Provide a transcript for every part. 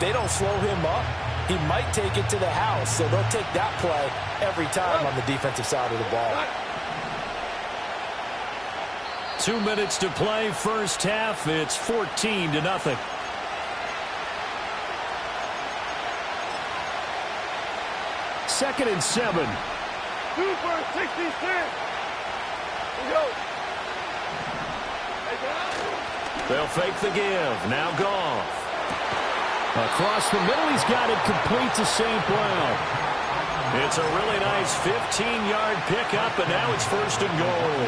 They don't slow him up. He might take it to the house, so they'll take that play every time on the defensive side of the ball. 2 minutes to play, first half. It's 14-0. Second and 7. 2 for 66. Go. They'll fake the give. Now Goff. Across the middle, he's got it complete to St. Brown. It's a really nice 15-yard pickup, and now it's first and goal.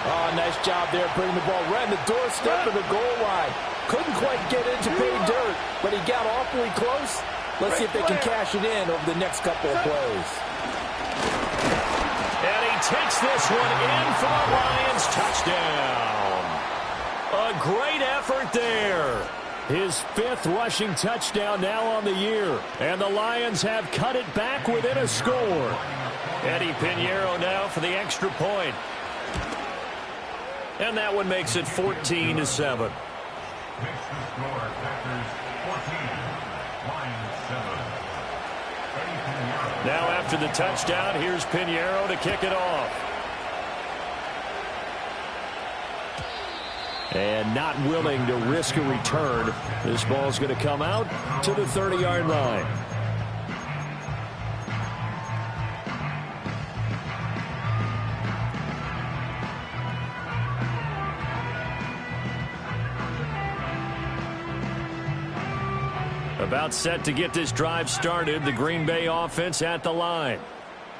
Oh, nice job there putting the ball right in the doorstep of the goal line. Couldn't quite get it to pay dirt, but he got awfully close. Let's see if they can cash it in over the next couple of plays. And he takes this one in for the Lions. Touchdown. A great effort there. His 5th rushing touchdown now on the year. And the Lions have cut it back within a score. Eddie Pinheiro now for the extra point. And that one makes it 14-7. Now after the touchdown, here's Pinheiro to kick it off. And not willing to risk a return. This ball's going to come out to the 30-yard line. About set to get this drive started. The Green Bay offense at the line.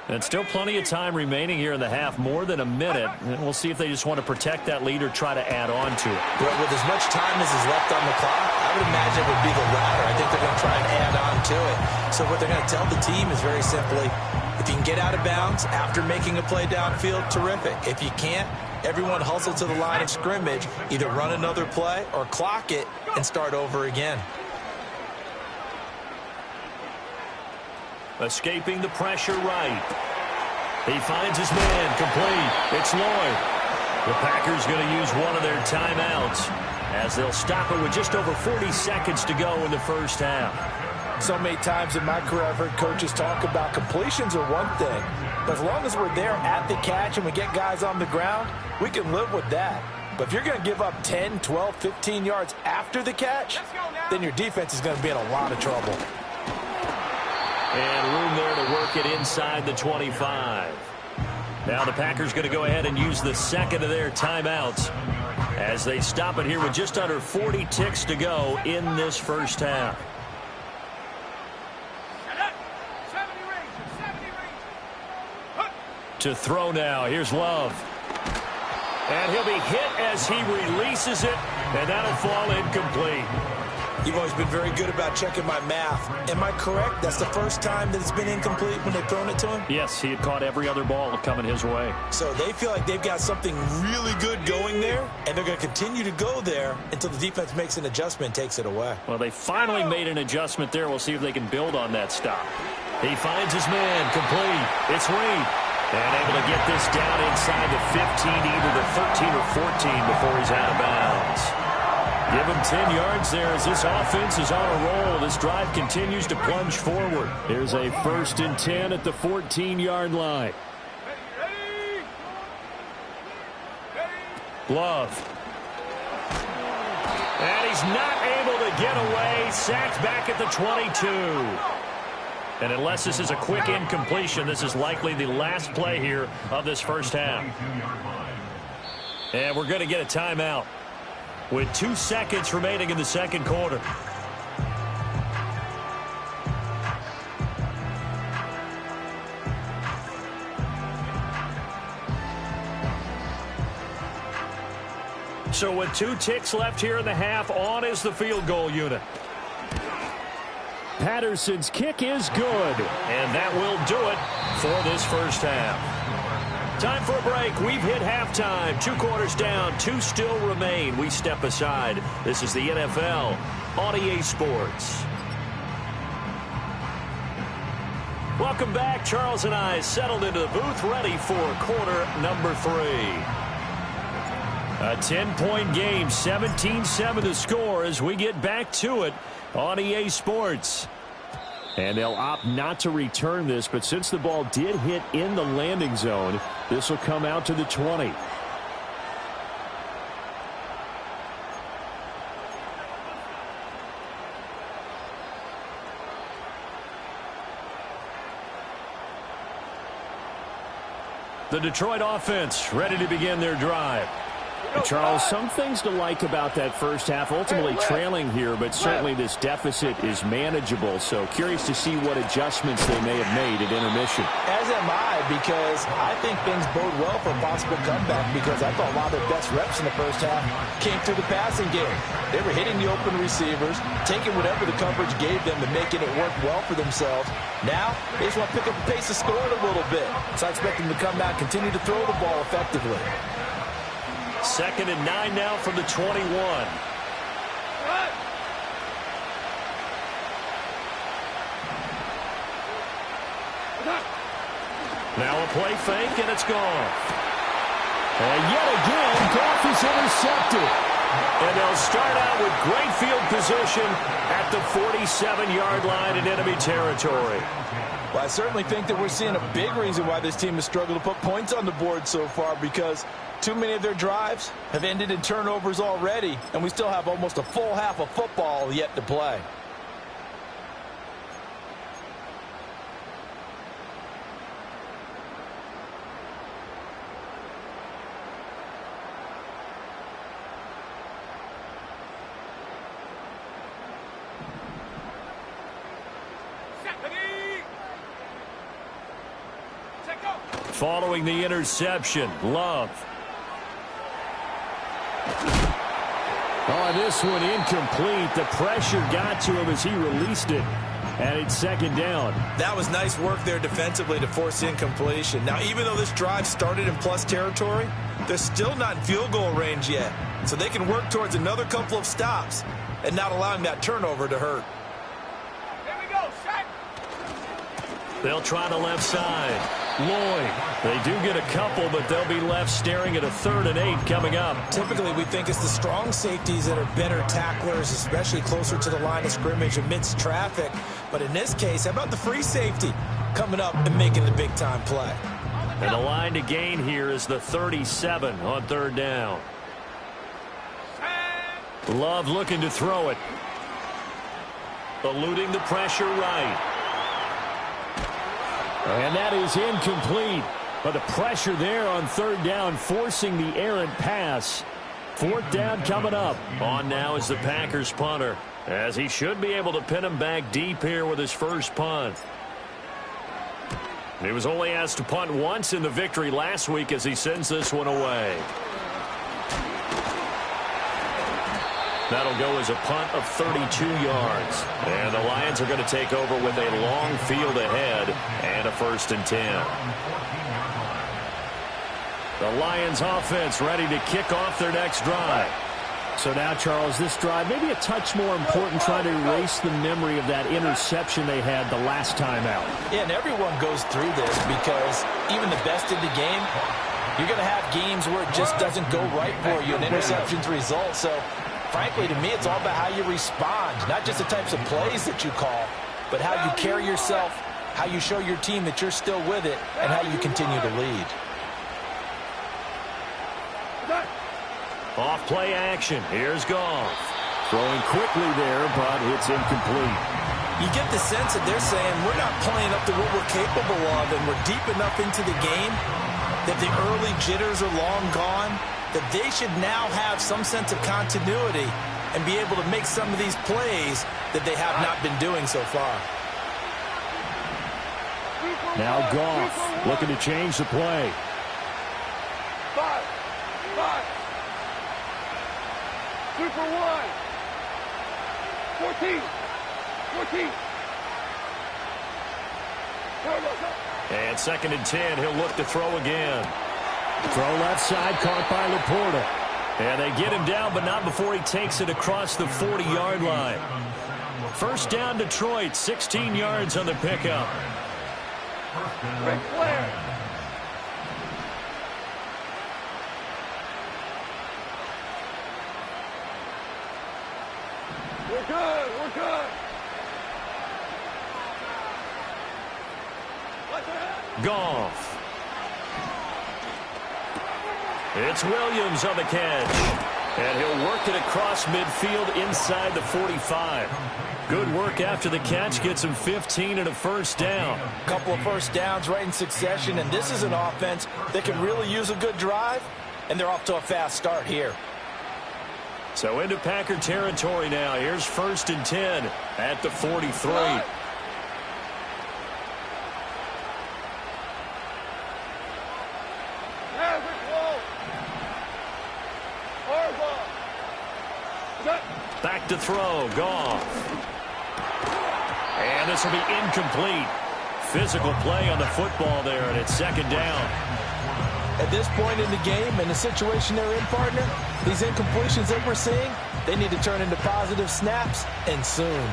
And still plenty of time remaining here in the half, more than a minute. And we'll see if they just want to protect that lead or try to add on to it. Well, with as much time as is left on the clock, I would imagine it would be the latter. I think they're going to try and add on to it. So what they're going to tell the team is very simply, if you can get out of bounds after making a play downfield, terrific. If you can't, everyone hustle to the line of scrimmage, either run another play or clock it and start over again. Escaping the pressure right. He finds his man complete. It's Lloyd. The Packers going to use one of their timeouts as they'll stop it with just over 40 seconds to go in the first half. So many times in my career I've heard coaches talk about completions are one thing, but as long as we're there at the catch and we get guys on the ground, we can live with that. But if you're going to give up 10, 12, 15 yards after the catch, then your defense is going to be in a lot of trouble. And room there to work it inside the 25. Now the Packers going to go ahead and use the second of their timeouts as they stop it here with just under 40 ticks to go in this first half. To throw now. Here's Love. And he'll be hit as he releases it, and that'll fall incomplete. You've always been very good about checking my math. Am I correct? That's the first time that it's been incomplete when they've thrown it to him? Yes, he had caught every other ball coming his way. So they feel like they've got something really good going there, and they're going to continue to go there until the defense makes an adjustment and takes it away. Well, they finally made an adjustment there. We'll see if they can build on that stop. He finds his man complete. It's Reed. And able to get this down inside the 15, either the 13 or 14 before he's out of bounds. Give him 10 yards there as this offense is on a roll. This drive continues to plunge forward. Here's a 1st and 10 at the 14-yard line. Love. And he's not able to get away. Sacked back at the 22. And unless this is a quick incompletion, this is likely the last play here of this first half. And we're going to get a timeout with 2 seconds remaining in the second quarter. So with 2 ticks left here in the half, on is the field goal unit. Patterson's kick is good. And that will do it for this first half. Time for a break. We've hit halftime. 2 quarters down. 2 still remain. We step aside. This is the NFL on EA Sports. Welcome back. Charles and I settled into the booth, ready for quarter number 3. A 10-point game, 17-7 to score as we get back to it on EA Sports. And they'll opt not to return this, but since the ball did hit in the landing zone, this will come out to the 20. The Detroit offense ready to begin their drive. And Charles, some things to like about that first half. Ultimately trailing here, but certainly this deficit is manageable. So curious to see what adjustments they may have made at intermission. As am I, because I think things bode well for a possible comeback, because I thought a lot of their best reps in the first half came through the passing game. They were hitting the open receivers, taking whatever the coverage gave them and making it work well for themselves. Now, they just want to pick up the pace of scoring a little bit. So I expect them to come out and continue to throw the ball effectively. 2nd and 9 now from the 21. Now a play fake, and it's gone. And yet again, Goff is intercepted. And they'll start out with great field position at the 47-yard line in enemy territory. Well, I certainly think that we're seeing a big reason why this team has struggled to put points on the board so far, because too many of their drives have ended in turnovers already, and we still have almost a full half of football yet to play. Following the interception, Love. Oh, this one incomplete. The pressure got to him as he released it. And it's 2nd down. That was nice work there defensively to force incompletion. Now, even though this drive started in plus territory, they're still not in field goal range yet. So they can work towards another couple of stops and not allowing that turnover to hurt. Here we go, set. They'll try the left side. Lloyd. They do get a couple, but they'll be left staring at a 3rd and 8 coming up. Typically, we think it's the strong safeties that are better tacklers, especially closer to the line of scrimmage amidst traffic. But in this case, how about the free safety coming up and making the big-time play? And the line to gain here is the 37 on 3rd down. Love looking to throw it. Eluding the pressure right. And that is incomplete. But the pressure there on 3rd down, forcing the errant pass. 4th down coming up. On now is the Packers punter, as he should be able to pin him back deep here with his first punt. He was only asked to punt once in the victory last week as he sends this one away. That'll go as a punt of 32 yards. And the Lions are going to take over with a long field ahead and a 1st and 10. The Lions offense ready to kick off their next drive. So now, Charles, this drive maybe a touch more important, trying to erase the memory of that interception they had the last time out. Yeah, and everyone goes through this, because even the best in the game, you're going to have games where it just doesn't go right for you and interceptions result. So frankly, to me, it's all about how you respond, not just the types of plays that you call, but how you carry yourself, how you show your team that you're still with it, and how you continue to lead. Off play action. Here's Goff. Throwing quickly there, but it's incomplete. You get the sense that they're saying we're not playing up to what we're capable of, and we're deep enough into the game that the early jitters are long gone, that they should now have some sense of continuity and be able to make some of these plays that they have not been doing so far. Now Goff looking to change the play. 5. 2 for 1. 14. And 2nd and 10, he'll look to throw again. Throw left side, caught by Laporta. And they get him down, but not before he takes it across the 40-yard line. 1st down, Detroit, 16 yards on the pickup. Ric Flair. We're good. Goff. It's Williams on the catch. And he'll work it across midfield inside the 45. Good work after the catch. Gets him 15 and a first down. A couple of first downs right in succession, and this is an offense that can really use a good drive, and they're off to a fast start here. So into Packer territory now. Here's 1st and 10 at the 43. Back to throw. Goff. And this will be incomplete. Physical play on the football there, and it's 2nd down. At this point in the game and the situation they're in, partner, these incompletions that we're seeing, they need to turn into positive snaps, and soon.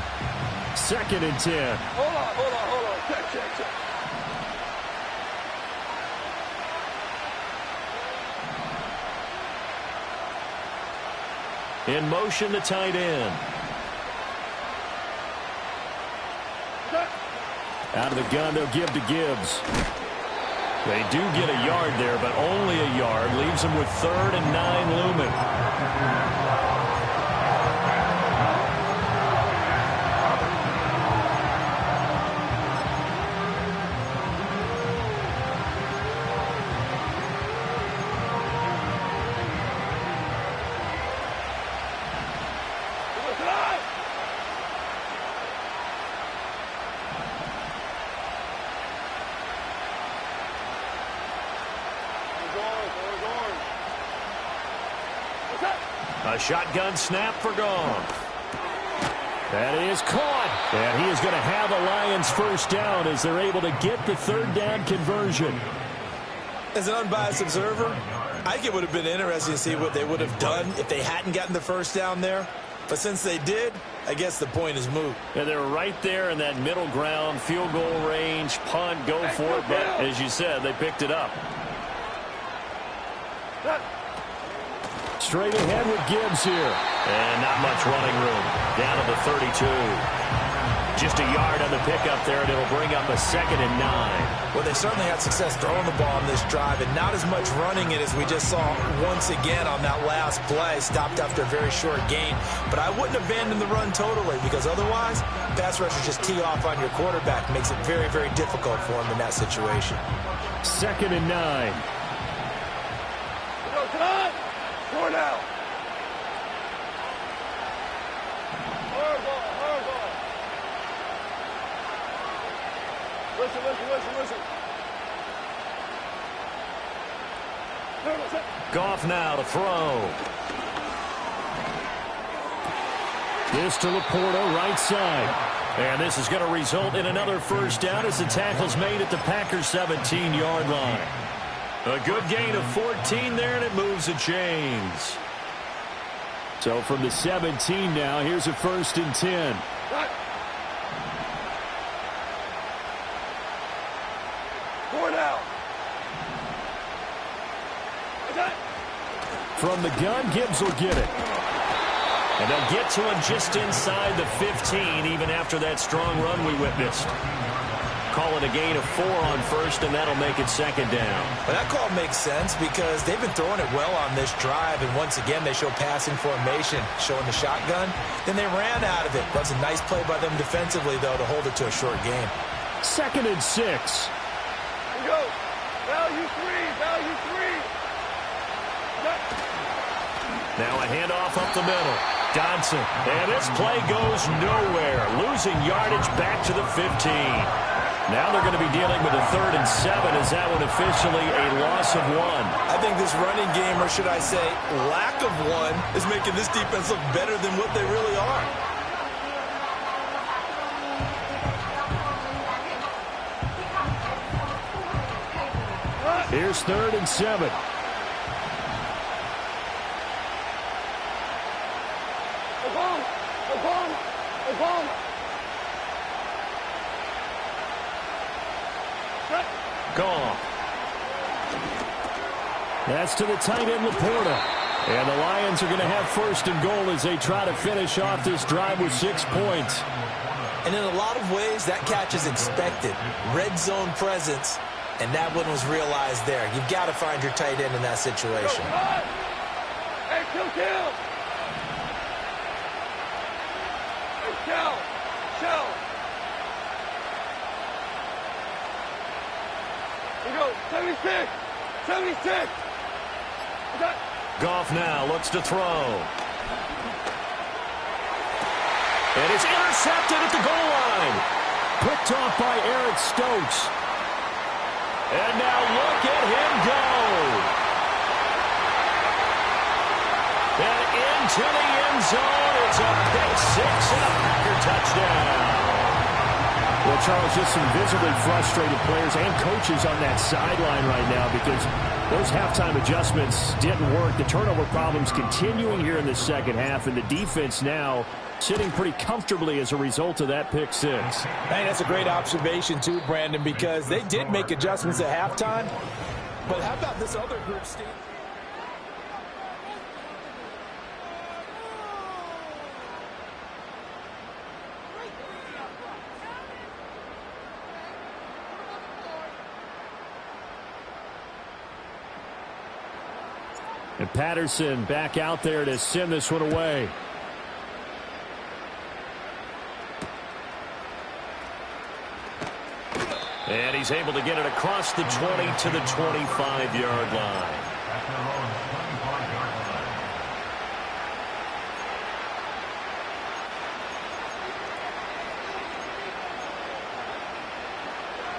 2nd and 10. Hold on. Check. In motion, the tight end. Out of the gun, they'll give to Gibbs. They do get a yard there, but only a yard. Leaves them with 3rd and 9 looming. A shotgun snap for Goff. That is caught. And he is going to have a Lions first down as they're able to get the 3rd down conversion. As an unbiased observer, I think it would have been interesting to see what they would have done if they hadn't gotten the first down there. But since they did, I guess the point is moot. And they're right there in that middle ground, field goal range, punt, go for it. But as you said, they picked it up. Straight ahead with Gibbs here. And not much running room. Down to the 32. Just a yard on the pickup there, and it'll bring up a 2nd and 9. Well, they certainly had success throwing the ball on this drive, and not as much running it as we just saw once again on that last play. Stopped after a very short gain. But I wouldn't abandon the run totally, because otherwise, pass rushers just tee off on your quarterback. Makes it very, very difficult for him in that situation. 2nd and 9. Four now. Listen. Goff now to throw. This to Laporta, right side. And this is going to result in another first down as the tackle's made at the Packers' 17-yard line. A good gain of 14 there, and it moves the chains. So from the 17 now, here's a 1st and 10. From the gun, Gibbs will get it. And they'll get to him just inside the 15, even after that strong run we witnessed. Call it a gain of 4 on 1st, and that'll make it 2nd down. Well, that call makes sense because they've been throwing it well on this drive, and once again they show passing formation, showing the shotgun. Then they ran out of it. That was a nice play by them defensively, though, to hold it to a short game. 2nd and 6. Here we go. Value 3. Now a handoff up the middle. Dodson. And this play goes nowhere. Losing yardage back to the 15. Now they're going to be dealing with a 3rd and 7. Is that one officially a loss of 1? I think this running game, or should I say lack of one, is making this defense look better than what they really are. Here's 3rd and 7. Gone. That's to the tight end, Laporta. And the Lions are going to have 1st and goal as they try to finish off this drive with 6 points. And in a lot of ways, that catch is expected. Red zone presence, and that one was realized there. You've got to find your tight end in that situation. Hey, kill. Hey, shell. Here we go, 76. Goff now looks to throw. And it's intercepted at the goal line. Picked off by Eric Stokes. And now look at him go. And into the end zone. It's a pick six and a Packer touchdown. Well, Charles, just some visibly frustrated players and coaches on that sideline right now because those halftime adjustments didn't work. The turnover problems continuing here in the second half, and the defense now sitting pretty comfortably as a result of that pick six. Hey, that's a great observation too, Brandon, because they did make adjustments at halftime. But how about this other group, Steve? And Patterson back out there to send this one away. And he's able to get it across the 20 to the 25-yard line.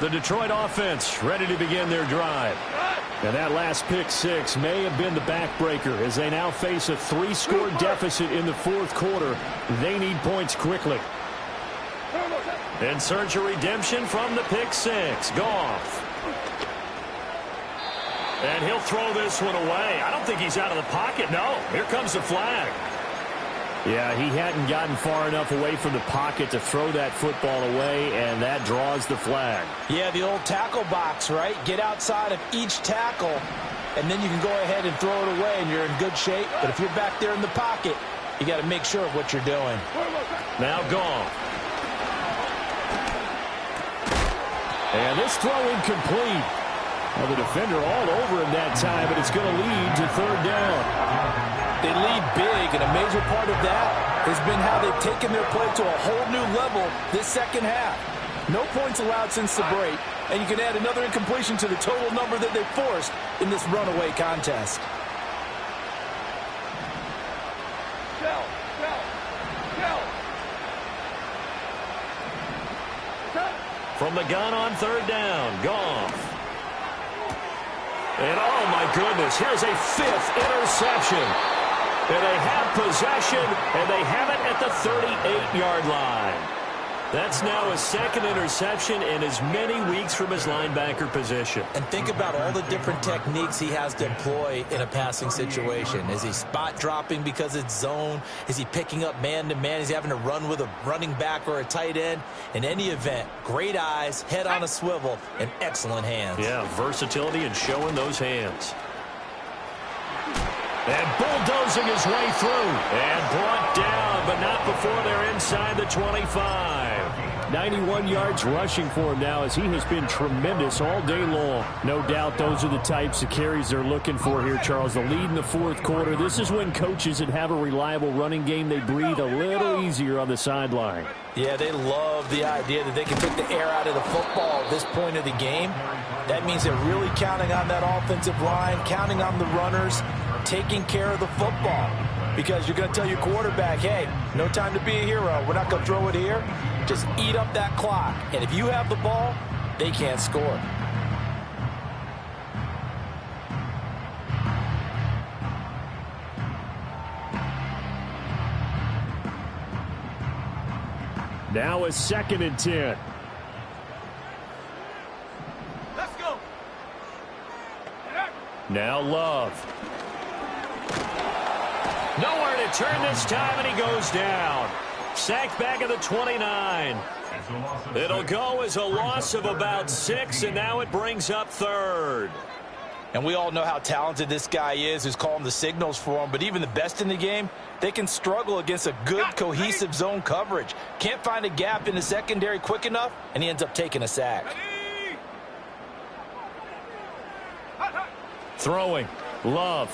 The Detroit offense ready to begin their drive. And that last pick six may have been the backbreaker as they now face a 3-score deficit in the fourth quarter. They need points quickly. In search of redemption from the pick six. Goff. And he'll throw this one away. I don't think he's out of the pocket. No, here comes the flag. Yeah, he hadn't gotten far enough away from the pocket to throw that football away, and that draws the flag. Yeah, the old tackle box, right? Get outside of each tackle, and then you can go ahead and throw it away, and you're in good shape. But if you're back there in the pocket, you got to make sure of what you're doing. Now Goff. And this throw incomplete. Well, the defender all over him that time, but it's going to lead to third down. They lead big, and a major part of that has been how they've taken their play to a whole new level this second half. No points allowed since the break, and you can add another incompletion to the total number that they forced in this runaway contest. From the gun on third down, Goff. And oh my goodness, here's a fifth interception. And they have possession, and they have it at the 38-yard line. That's now his second interception in as many weeks from his linebacker position. And think about all the different techniques he has to employ in a passing situation. Is he spot dropping because it's zone? Is he picking up man-to-man? Is he having to run with a running back or a tight end? In any event, great eyes, head on a swivel, and excellent hands. Yeah, versatility and showing those hands. And bulldozing his way through. And brought down, but not before they're inside the 25. 91 yards rushing for him now as he has been tremendous all day long. No doubt those are the types of carries they're looking for here, Charles. The lead in the fourth quarter. This is when coaches that have a reliable running game, they breathe a little easier on the sideline. Yeah, they love the idea that they can take the air out of the football at this point of the game. That means they're really counting on that offensive line, counting on the runners, taking care of the football. Because you're going to tell your quarterback, hey, no time to be a hero. We're not going to throw it here. Just eat up that clock. And if you have the ball, they can't score. Now a 2nd and 10. Let's go. Now Love. Nowhere to turn this time, and he goes down. Sacked back at the 29. It'll go as a loss of about 6, and now it brings up third. And we all know how talented this guy is who's calling the signals for him. But even the best in the game, they can struggle against a good, cohesive zone coverage. Can't find a gap in the secondary quick enough, and he ends up taking a sack. Throwing. Love.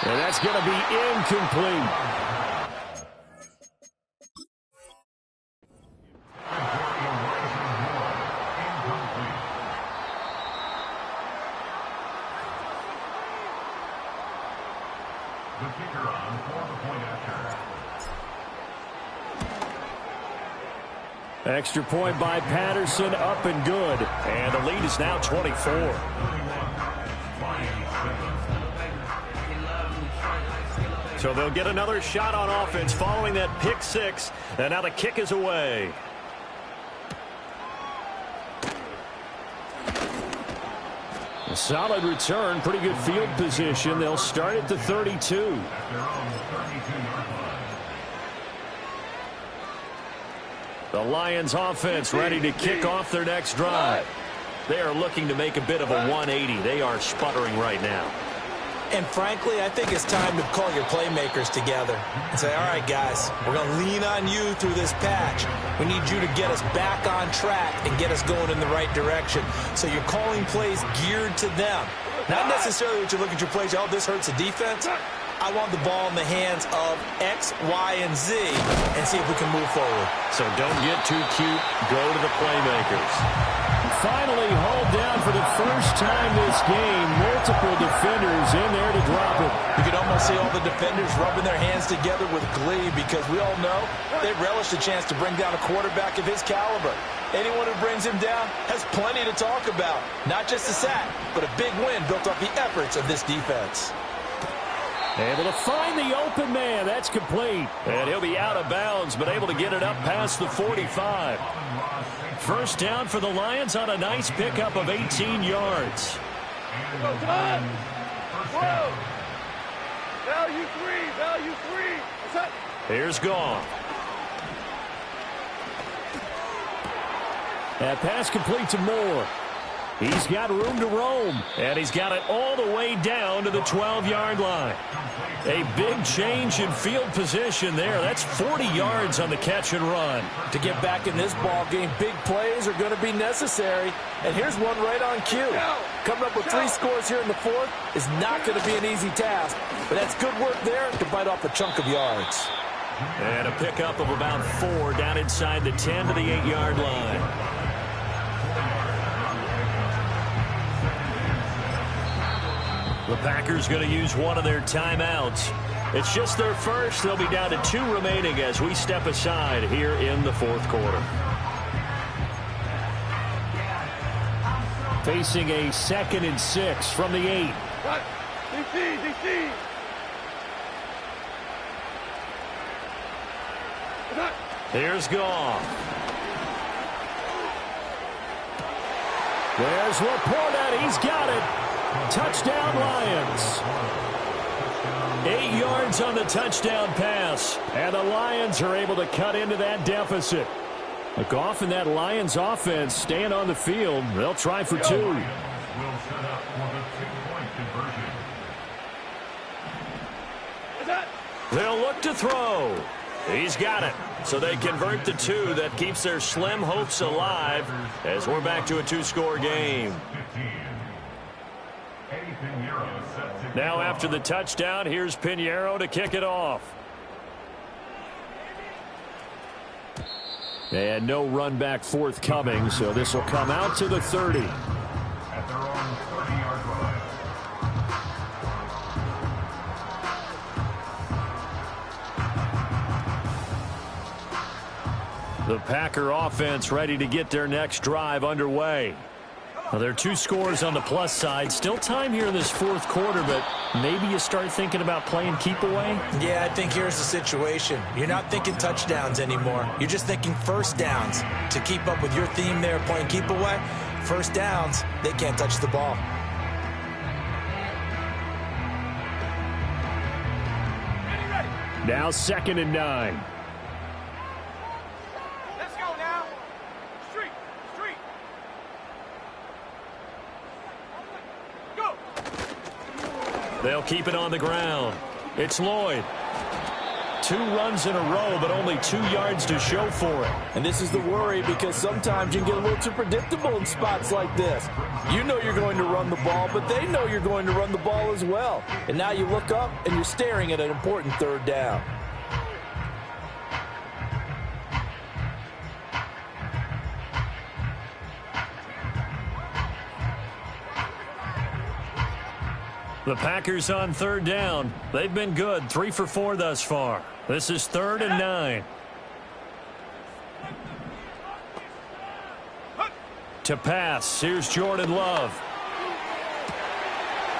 And that's going to be incomplete. The kicker on for the point after. Extra point by Patterson, up and good. And the lead is now 24. So they'll get another shot on offense following that pick six. And now the kick is away. A solid return, pretty good field position. They'll start at the 32. The Lions offense ready to kick off their next drive. They are looking to make a bit of a 180. They are sputtering right now. And frankly, I think it's time to call your playmakers together and say, all right, guys, we're going to lean on you through this patch. We need you to get us back on track and get us going in the right direction. So you're calling plays geared to them. Not necessarily that you look at your plays, oh, this hurts the defense. I want the ball in the hands of X, Y, and Z and see if we can move forward. So don't get too cute. Go to the playmakers. Finally hauled down for the first time this game. Multiple defenders in there to drop it. You can almost see all the defenders rubbing their hands together with glee because we all know they relish the chance to bring down a quarterback of his caliber. Anyone who brings him down has plenty to talk about. Not just a sack, but a big win built off the efforts of this defense. Able to find the open man. That's complete. And he'll be out of bounds, but able to get it up past the 45. First down for the Lions on a nice pickup of 18 yards. Come on. Whoa. Value three. Value three. What's that? Here's Goff. That pass complete to Moore. He's got room to roam, and he's got it all the way down to the 12-yard line. A big change in field position there. That's 40 yards on the catch and run. To get back in this ball game, big plays are going to be necessary. And here's one right on cue. Coming up with 3 scores here in the fourth is not going to be an easy task. But that's good work there to bite off a chunk of yards. And a pickup of about 4 down inside the 10 to the 8-yard line. The Packers going to use one of their timeouts. It's just their first. They'll be down to 2 remaining as we step aside here in the fourth quarter. Facing a 2nd and 6 from the 8. What? DC. Here's Goff. There's Laporta. He's got it. Touchdown, Lions. 8 yards on the touchdown pass. And the Lions are able to cut into that deficit. Goff and that Lions offense staying on the field. They'll try for 2. Will set up for the 2-point conversion. They'll look to throw. He's got it. So they convert the 2. That keeps their slim hopes alive as we're back to a 2-score game. Now after the touchdown, here's Pinheiro to kick it off. And no run back forthcoming, so this will come out to the 30. At their own 30-yard line. The Packer offense ready to get their next drive underway. Well, there are 2 scores on the plus side. Still time here in this fourth quarter, but maybe you start thinking about playing keep away? Yeah, I think here's the situation. You're not thinking touchdowns anymore. You're just thinking first downs. To keep up with your theme there, playing keep away, first downs, they can't touch the ball. Now 2nd and 9. They'll keep it on the ground. It's Lloyd. 2 runs in a row, but only 2 yards to show for it. And this is the worry, because sometimes you can get a little too predictable in spots like this. You know you're going to run the ball, but they know you're going to run the ball as well. And now you look up, and you're staring at an important 3rd down. The Packers on 3rd down. They've been good, 3 for 4 thus far. This is 3rd and 9. To pass, here's Jordan Love.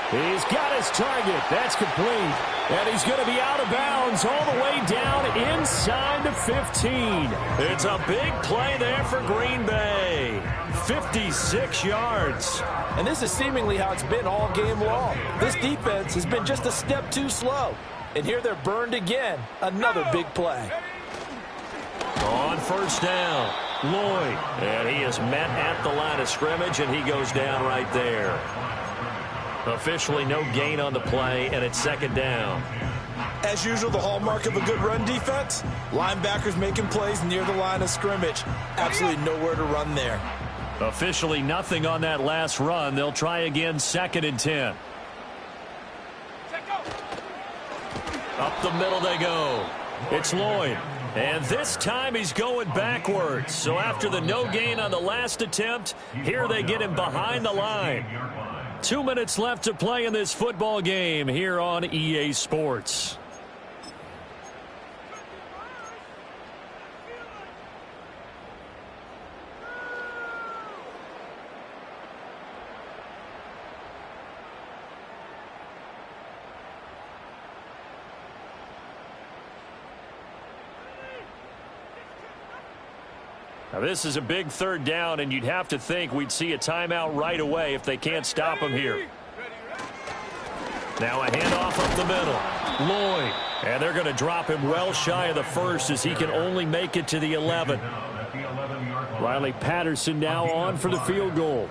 He's got his target. That's complete. And he's going to be out of bounds all the way down inside the 15. It's a big play there for Green Bay. 56 yards. And this is seemingly how it's been all game long. This defense has been just a step too slow. And here they're burned again. Another big play. On 1st down, Lloyd. And he is met at the line of scrimmage, and he goes down right there. Officially no gain on the play, and it's 2nd down. As usual, the hallmark of a good run defense, linebackers making plays near the line of scrimmage. Absolutely nowhere to run there. Officially nothing on that last run. They'll try again, 2nd and 10. Up the middle they go. It's Lloyd. And this time he's going backwards. So after the no gain on the last attempt, here they get him behind the line. 2 minutes left to play in this football game here on EA Sports. Now this is a big 3rd down, and you'd have to think we'd see a timeout right away if they can't stop him here. Now a handoff up the middle. Lloyd. And they're going to drop him well shy of the 1st as he can only make it to the 11. Riley Patterson now on for the field goal.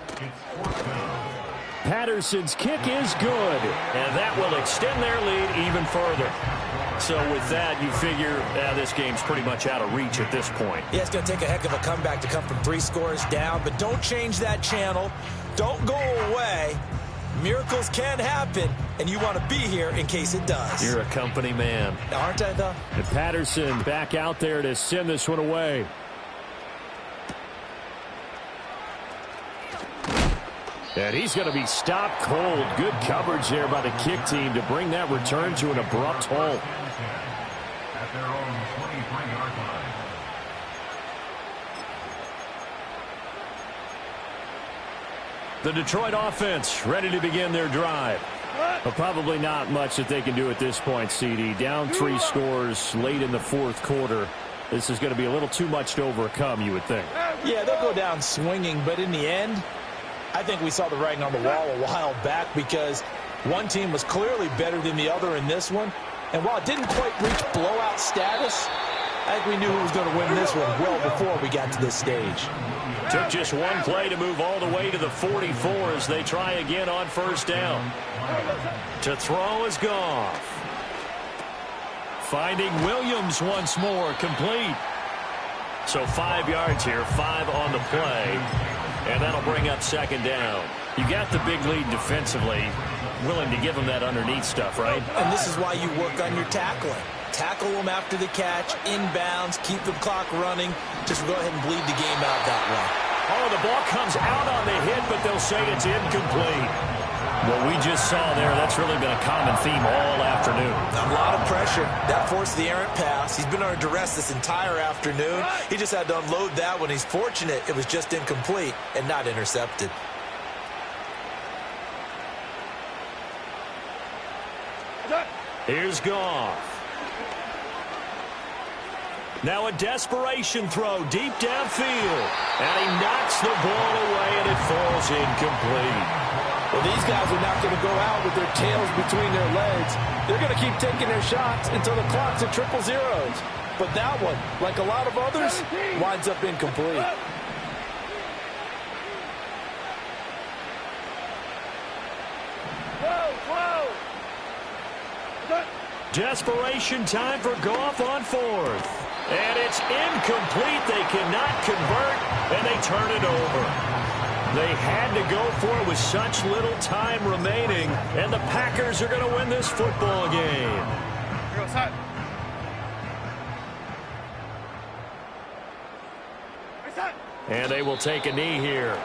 Patterson's kick is good, and that will extend their lead even further. So with that, you figure this game's pretty much out of reach at this point. Yeah, it's going to take a heck of a comeback to come from 3 scores down, but don't change that channel. Don't go away. Miracles can happen, and you want to be here in case it does. You're a company man. Aren't I, though? And Patterson back out there to send this one away. And he's going to be stopped cold. Good coverage there by the kick team to bring that return to an abrupt halt. At their own 23-yard line. The Detroit offense ready to begin their drive. But probably not much that they can do at this point, CD. Down 3 scores late in the 4th quarter. This is going to be a little too much to overcome, you would think. Yeah, they'll go down swinging, but in the end, I think we saw the writing on the wall a while back, because one team was clearly better than the other in this one. And while it didn't quite reach blowout status, I think we knew who was going to win this one well before we got to this stage. Took just one play to move all the way to the 44 as they try again on 1st down. To throw is Goff. Finding Williams once more, complete. So 5 yards here, 5 on the play. And that'll bring up 2nd down. You got the big lead defensively. Willing to give them that underneath stuff, right? And this is why you work on your tackling. Tackle them after the catch, inbounds, keep the clock running. Just go ahead and bleed the game out that way. Oh, the ball comes out on the hit, but they'll say it's incomplete. What we just saw there, that's really been a common theme all afternoon. A lot of pressure. That forced the errant pass. He's been under duress this entire afternoon. He just had to unload that one. He's fortunate it was just incomplete and not intercepted. Here's Goff. Now a desperation throw deep downfield. And he knocks the ball away, and it falls incomplete. Well, these guys are not going to go out with their tails between their legs. They're going to keep taking their shots until the clock's at 000. But that one, like a lot of others, winds up incomplete. Desperation time for Goff on fourth. And it's incomplete. They cannot convert, and they turn it over. They had to go for it with such little time remaining, and the Packers are going to win this football game. Go outside. And they will take a knee here.